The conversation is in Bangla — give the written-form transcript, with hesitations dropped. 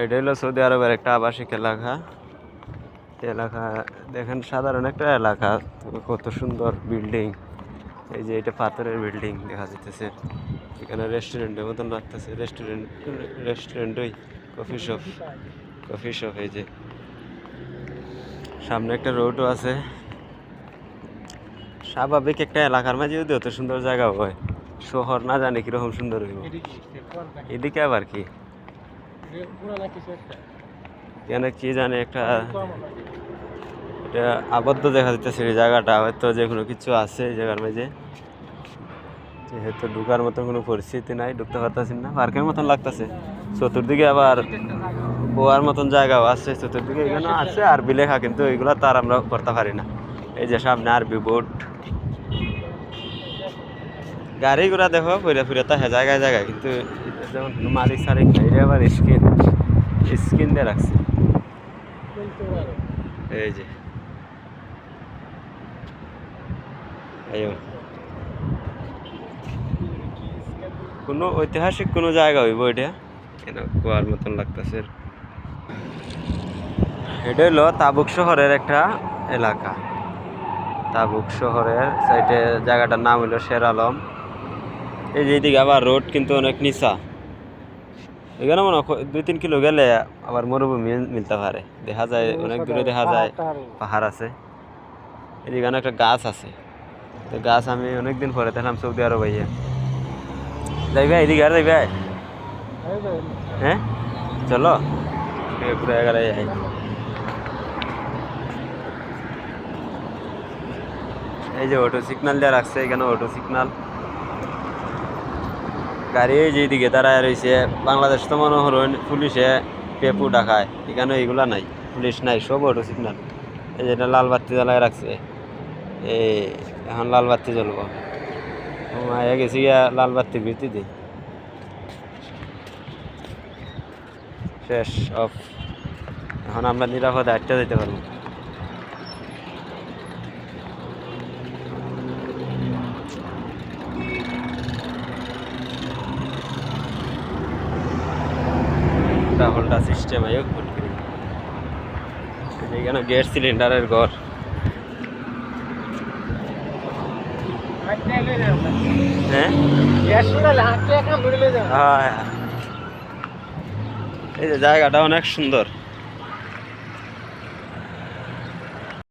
এটা হলো সৌদি আরবের একটা আবাসিক এলাকা। এলাকা দেখেন সাধারণ একটা এলাকা, কত সুন্দর বিল্ডিং। এই যে এটা পাথরের বিল্ডিং দেখা যাইতেছে। এখানে রেস্টুরেন্টের মতন লাগতেছে, রেস্টুরেন্টই কফি শপ। এই যে সামনে একটা রোডও আছে। স্বাভাবিক একটা এলাকার মাঝে যদি অত সুন্দর জায়গা হয়, শহর না জানি কিরকম সুন্দর হইব। এদিকে আবার কি এখানে কি জানে একটা এটা আবদ্ধ দেখা যাইতেছে এই জায়গাটা, হয়তো যে কোনো কিছু আছে এই জায়গার মাঝে, যেহেতু ঢুকার মতন কোনো পরিস্থিতি নাই, ঢুকতে পারতেছি না। পার্কের মতন লাগতেছে, চতুর্দিকে আবার বোয়ার মতন জায়গাও আছে চতুর্দিকে, এখানে আছে আরবি লেখা, কিন্তু এগুলো তার আমরা করতে পারি না। এই যে সামনে আরবি বোর্ড, গাড়ি ঘোড়া দেখো ফিরে ফিরে তা জায়গায় জায়গায়, কিন্তু যেমন কোনো মালিক সারিক নাই। এটা আবার স্কিন দিয়ে রাখছে। এই যে কোনো ঐতিহাসিক কোনো জায়গা হইব এটা, কেন কুয়ার মতন লাগতেছে। এটা হলো তাবুক শহরের একটা এলাকা। তাবুক শহরের সাইডে জায়গাটার নাম হলো শের আলম। এই যে এইদিকে আবার রোড কিন্তু অনেক নিচা, এখানে মনে হয় 2-3 কিলো গেলে আবার মরুভূমি মিলতে পারে, দেখা যায় অনেক দূরে দেখা যায় পাহাড় আছে। এদিকে একটা গাছ আছে, তো গাছ আমি অনেকদিন পরে দেখলাম সৌদি আরব ভাইয়া। যাইবে এদিকে আর যাইবে? হ্যাঁ চলো পুরো 11 যাই। এই যে অটো সিগন্যাল দেওয়া রাখছে, এখানে অটো সিগন্যাল। গাড়ি যেদিকে দাঁড়ায় রয়েছে, বাংলাদেশ তো মনে হন পুলিশে পেপু ডাকায়, এখানে এইগুলা নাই, পুলিশ নাই, সব অটো সিগন্যাল। এই যে এটা লাল বাতি জ্বালায় রাখছে, এই এখন লাল বাতি জ্বলবো, মায়া গেছি গিয়া লাল বাতির ভিত্তিতে শেষ অফ। এখন আমরা নিরাপদে আটটা যেতে পারবো। হোল্ডা সিস্টেম আয়ো এখানে গ্যাস সিলিন্ডারের ঘর। হ্যাঁ এই যে জায়গাটা অনেক সুন্দর।